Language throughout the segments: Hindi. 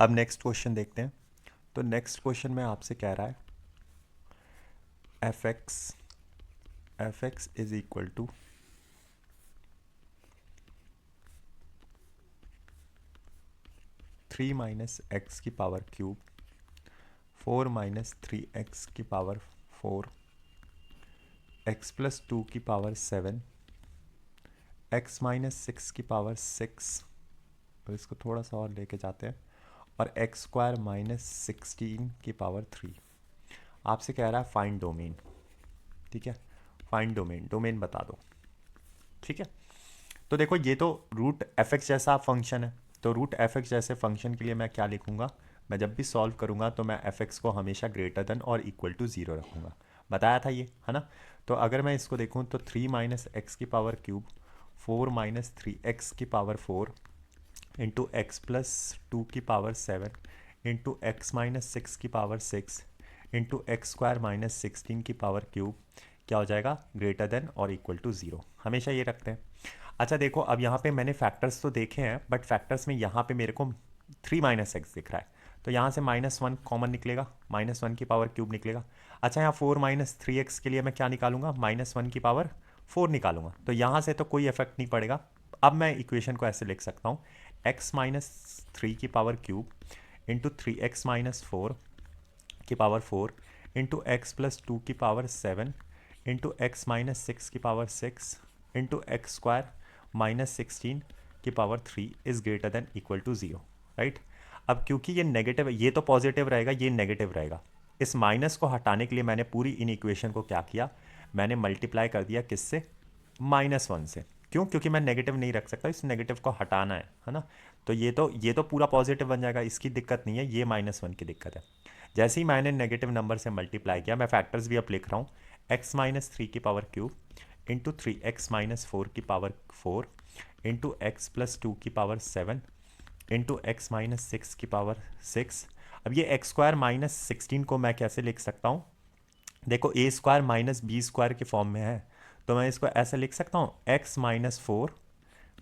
अब नेक्स्ट क्वेश्चन देखते हैं। तो नेक्स्ट क्वेश्चन में आपसे कह रहा है f x is equal to 3 minus x की पावर क्यूब 4 माइनस 3x की पावर 4 x प्लस 2 की पावर 7 x माइनस 6 की पावर 6। तो इसको थोड़ा सा और लेके जाते हैं और एक्स स्क्वायर माइनस 16 की पावर 3। आपसे कह रहा है फाइंड डोमेन। ठीक है, फाइंड डोमेन, डोमेन बता दो। ठीक है, तो देखो ये तो रूट एफ एक्स जैसा फंक्शन है। तो रूट एफ एक्स जैसे फंक्शन के लिए मैं क्या लिखूंगा, मैं जब भी सॉल्व करूंगा तो मैं एफ एक्स को हमेशा ग्रेटर देन और इक्वल टू ज़ीरो रखूंगा। बताया था ये, है ना। तो अगर मैं इसको देखूं तो 3 माइनस एक्स की पावर क्यूब 4 माइनस 3x की पावर 4 इंटू एक्स प्लस 2 की पावर 7 इंटू एक्स माइनस 6 की power 6 into x square minus 16 की पावर क्यूब क्या हो जाएगा, ग्रेटर देन और इक्वल टू ज़ीरो। हमेशा ये रखते हैं। अच्छा देखो, अब यहाँ पे मैंने फैक्टर्स तो देखे हैं, बट फैक्टर्स में यहाँ पे मेरे को 3 माइनस एक्स दिख रहा है। तो यहाँ से -1 कॉमन निकलेगा, -1 की पावर क्यूब निकलेगा। अच्छा, यहाँ 4 माइनस 3x के लिए मैं क्या निकालूंगा, -1 की पावर 4 निकालूंगा। तो यहाँ से तो कोई इफेक्ट नहीं पड़ेगा। अब मैं इक्वेशन को ऐसे लिख सकता हूँ, x माइनस 3 की power cube into 3x minus 4 की पावर 4 इंटू एक्स प्लस 2 की पावर 7 इंटू एक्स माइनस 6 की power 6 into x square minus 16 की power 3 is greater than equal to zero. Right. अब क्योंकि ये नेगेटिव है, ये तो पॉजिटिव रहेगा, ये नेगेटिव रहेगा। इस माइनस को हटाने के लिए मैंने पूरी इन इक्वेशन को क्या किया, मैंने मल्टीप्लाई कर दिया किससे, -1 से। क्यों, क्योंकि मैं नेगेटिव नहीं रख सकता, इस नेगेटिव को हटाना है ना। तो ये तो पूरा पॉजिटिव बन जाएगा, इसकी दिक्कत नहीं है, ये -1 की दिक्कत है। जैसे ही मैंने नेगेटिव नंबर से मल्टीप्लाई किया, मैं फैक्टर्स भी अब लिख रहा हूँ, x माइनस 3 की power cube into 3x minus 4 की पावर 4 इंटू एक्स प्लस 2 की पावर 7 इंटू एक्स माइनस 6 की पावर 6। अब ये एक्स स्क्वायर माइनस 16 को मैं कैसे लिख सकता हूँ, देखो ए स्क्वायर माइनस बी स्क्वायर के फॉर्म में है। तो मैं इसको ऐसे लिख सकता हूँ, एक्स माइनस 4,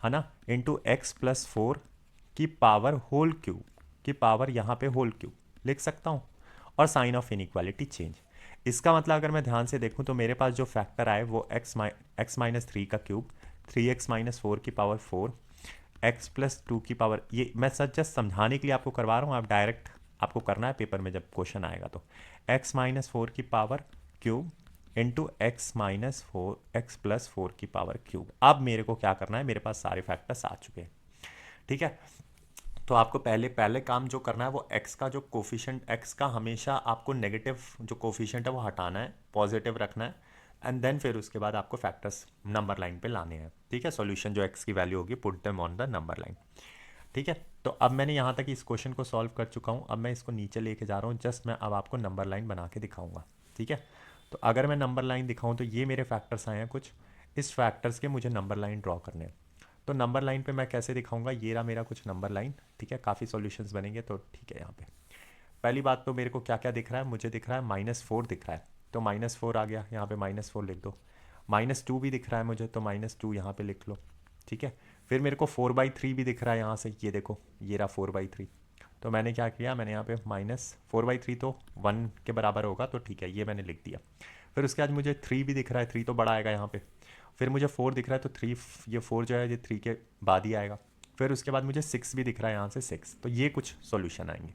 है ना, इंटू एक्स प्लस 4 की पावर होल क्यूब की पावर यहाँ पे होल क्यूब लिख सकता हूँ। और साइन ऑफ इनइक्वालिटी चेंज। इसका मतलब अगर मैं ध्यान से देखूँ तो मेरे पास जो फैक्टर आए वो एक्स माइनस 3 का क्यूब 3x माइनस 4 की पावर 4 एक्स प्लस 2 की पावर, ये मैं सच जस्ट समझाने के लिए आपको करवा रहा हूँ, आप डायरेक्ट आपको करना है पेपर में जब क्वेश्चन आएगा तो एक्स माइनस 4 की power cube into x minus 4 x plus 4 की पावर क्यूब। अब मेरे को क्या करना है, मेरे पास सारे फैक्टर्स आ चुके हैं। ठीक है, तो आपको पहले पहले काम जो करना है वो एक्स का जो कोफिशिएंट, एक्स का हमेशा आपको नेगेटिव जो कोफिशिएंट है वो हटाना है, पॉजिटिव रखना है। एंड देन फिर उसके बाद आपको फैक्टर्स नंबर लाइन पे लाने हैं। ठीक है, सॉल्यूशन जो एक्स की वैल्यू होगी put them on the number line. ठीक है, तो अब मैंने यहाँ तक इस क्वेश्चन को सॉल्व कर चुका हूँ। अब मैं इसको नीचे लेके जा रहा हूँ, जस्ट मैं अब आपको नंबर लाइन बना के दिखाऊंगा। ठीक है, तो अगर मैं नंबर लाइन दिखाऊँ तो ये मेरे फैक्टर्स आए हैं कुछ, इस फैक्टर्स के मुझे नंबर लाइन ड्रॉ करने हैं। तो नंबर लाइन पे मैं कैसे दिखाऊंगा, ये रहा मेरा कुछ नंबर लाइन। ठीक है, काफ़ी सॉल्यूशंस बनेंगे, तो ठीक है। यहाँ पे पहली बात तो मेरे को क्या क्या दिख रहा है, मुझे दिख रहा है -4 दिख रहा है, तो -4 आ गया, यहाँ पे -4 लिख दो। -2 भी दिख रहा है मुझे, तो -2 यहाँ पे लिख लो। ठीक है, फिर मेरे को 4/3 भी दिख रहा है यहाँ से, ये देखो ये रहा 4/3। तो मैंने क्या किया, मैंने यहाँ पे -4/3 तो 1 के बराबर होगा, तो ठीक है ये मैंने लिख दिया। फिर उसके बाद मुझे 3 भी दिख रहा है, 3 तो बड़ा आएगा यहाँ पे। फिर मुझे 4 दिख रहा है, तो 3, ये 4 जो है ये 3 के बाद ही आएगा। फिर उसके बाद मुझे 6 भी दिख रहा है यहाँ से 6, तो ये कुछ सॉल्यूशन आएंगे।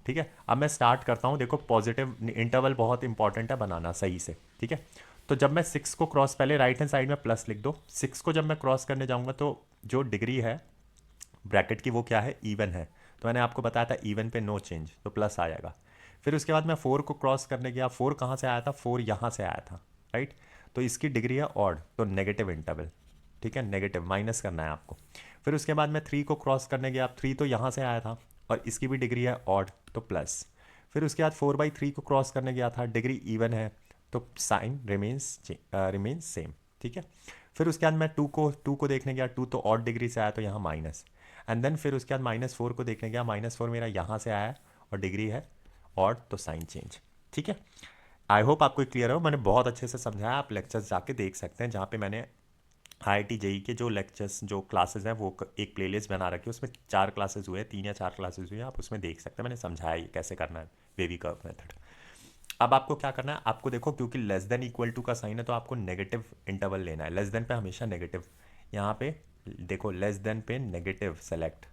ठीक है, अब मैं स्टार्ट करता हूँ। देखो पॉजिटिव इंटरवल बहुत इंपॉर्टेंट है बनाना सही से। ठीक है, तो जब मैं 6 को क्रॉस, पहले राइट हैंड साइड में प्लस लिख दो, 6 को जब मैं क्रॉस करने जाऊँगा तो जो डिग्री है ब्रैकेट की वो क्या है, इवन है। तो मैंने आपको बताया था इवन पे नो चेंज, तो प्लस आ जाएगा। फिर उसके बाद मैं 4 को क्रॉस करने गया, 4 कहाँ से आया था, 4 यहाँ से आया था। राइट, तो इसकी डिग्री है ऑड, तो नेगेटिव इंटरवल। ठीक है, नेगेटिव माइनस करना है आपको। फिर उसके बाद मैं 3 को क्रॉस करने गया, 3 तो यहाँ से आया था और इसकी भी डिग्री है ऑड, तो प्लस। फिर उसके बाद 4/3 को क्रॉस करने गया था, डिग्री इवन है, तो साइन रिमेन्स सेम। ठीक है, फिर उसके बाद मैं 2 को देखने गया, 2 तो ऑड डिग्री से आया, तो यहाँ माइनस। एंड देन फिर उसके बाद -4 को देखने गया, -4 मेरा यहाँ से आया और डिग्री है ऑड, तो साइन चेंज। ठीक है, आई होप आपको क्लियर हो, मैंने बहुत अच्छे से समझाया, आप लेक्चर्स जाके देख सकते हैं जहाँ पे मैंने IIT JEE के जो लेक्चर्स जो क्लासेस हैं वो एक प्लेलिस्ट बना रखी है, उसमें 4 क्लासेस हुए हैं, 3 या 4 क्लासेस हुए हैं, आप उसमें देख सकते हैं, मैंने समझाया ये कैसे करना है बेबी कर्व मेथड। अब आपको क्या करना है, आपको देखो क्योंकि लेस देन इक्वल टू का साइन है तो आपको नेगेटिव इंटरवल लेना है, लेस देन पे हमेशा नेगेटिव, यहाँ पे देखो लेस देन पे नेगेटिव सेलेक्ट,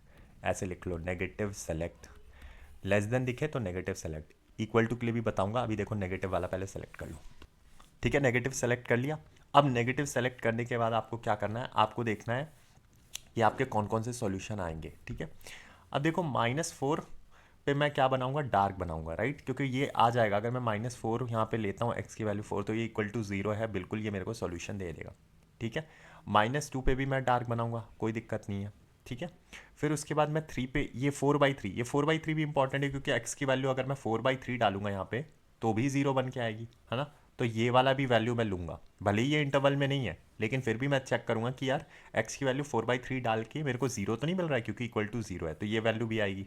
ऐसे लिख लो नेगेटिव सेलेक्ट, लेस देन दिखे तो नेगेटिव सेलेक्ट, इक्वल टू के लिए भी बताऊंगा, अभी देखो नेगेटिव वाला पहले सेलेक्ट कर लो। ठीक है, नेगेटिव सेलेक्ट कर लिया। अब नेगेटिव सेलेक्ट करने के बाद आपको क्या करना है, आपको देखना है कि आपके कौन कौन से सॉल्यूशन आएंगे। ठीक है, अब देखो -4 पे मैं क्या बनाऊंगा, डार्क बनाऊंगा, राइट, क्योंकि ये आ जाएगा, अगर मैं -4 यहाँ पे लेता हूँ एक्स की वैल्यू 4 तो ये इक्वल टू 0 है, बिल्कुल ये मेरे को सॉल्यूशन दे देगा। ठीक है, -2 पे भी मैं डार्क बनाऊंगा, कोई दिक्कत नहीं है। ठीक है, फिर उसके बाद मैं 3 पे, ये 4/3, ये 4/3 भी इंपॉर्टेंट है क्योंकि एक्स की वैल्यू अगर मैं 4/3 डालूंगा यहाँ पे तो भी 0 बन के आएगी, है ना। तो ये वाला भी वैल्यू मैं लूँगा, भले ही ये इंटरवल में नहीं है लेकिन फिर भी मैं चेक करूँगा कि यार एक्स की वैल्यू 4/3 डाल के मेरे को 0 तो नहीं मिल रहा है, क्योंकि इक्वल टू 0 है तो ये वैल्यू भी आएगी।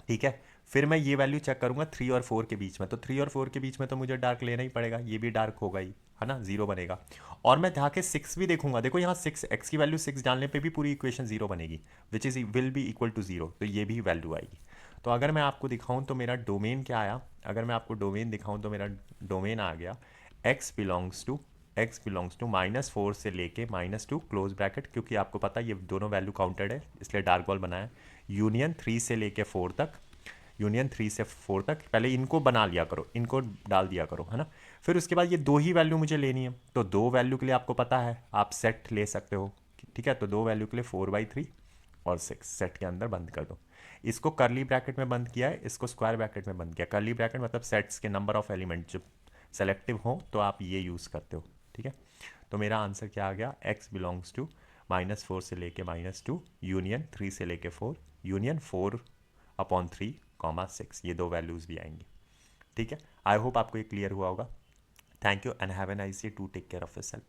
ठीक है, फिर मैं ये वैल्यू चेक करूंगा 3 और 4 के बीच में, तो 3 और 4 के बीच में तो मुझे डार्क लेना ही पड़ेगा, ये भी डार्क होगा ही, है ना, 0 बनेगा। और मैं जाके 6 भी देखूंगा, देखो यहाँ 6, एक्स की वैल्यू 6 डालने पे भी पूरी इक्वेशन 0 बनेगी, which is will be equal to 0, तो ये भी वैल्यू आएगी। तो अगर मैं आपको दिखाऊं तो मेरा डोमेन क्या आया, अगर मैं आपको डोमेन दिखाऊं तो मेरा डोमेन आ गया x बिलोंग्स टू -4 से लेके -2 क्लोज ब्रैकेट, क्योंकि आपको पता है ये दोनों वैल्यू काउंटेड है इसलिए डार्क बॉल बनाया, यूनियन 3 से लेके 4 तक, यूनियन 3 से 4 तक, पहले इनको बना लिया करो, इनको डाल दिया करो, है ना। फिर उसके बाद ये दो ही वैल्यू मुझे लेनी है, तो दो वैल्यू के लिए आपको पता है आप सेट ले सकते हो। ठीक है, तो दो वैल्यू के लिए 4/3 और 6 सेट के अंदर बंद कर दो। इसको करली ब्रैकेट में बंद किया है, इसको स्क्वायर ब्रैकेट में बंद किया। करली ब्रैकेट मतलब सेट्स के नंबर ऑफ एलिमेंट जब सेलेक्टिव हो तो आप ये यूज़ करते हो। ठीक है, तो मेरा आंसर क्या आ गया, x बिलोंग्स टू -4 से लेके -2 यूनियन 3 से लेके 4 यूनियन 4/3, 6, ये दो वैल्यूज़ भी आएंगी। ठीक है, आई होप आपको ये क्लियर हुआ होगा। Thank you and have a nice day, to take care of yourself.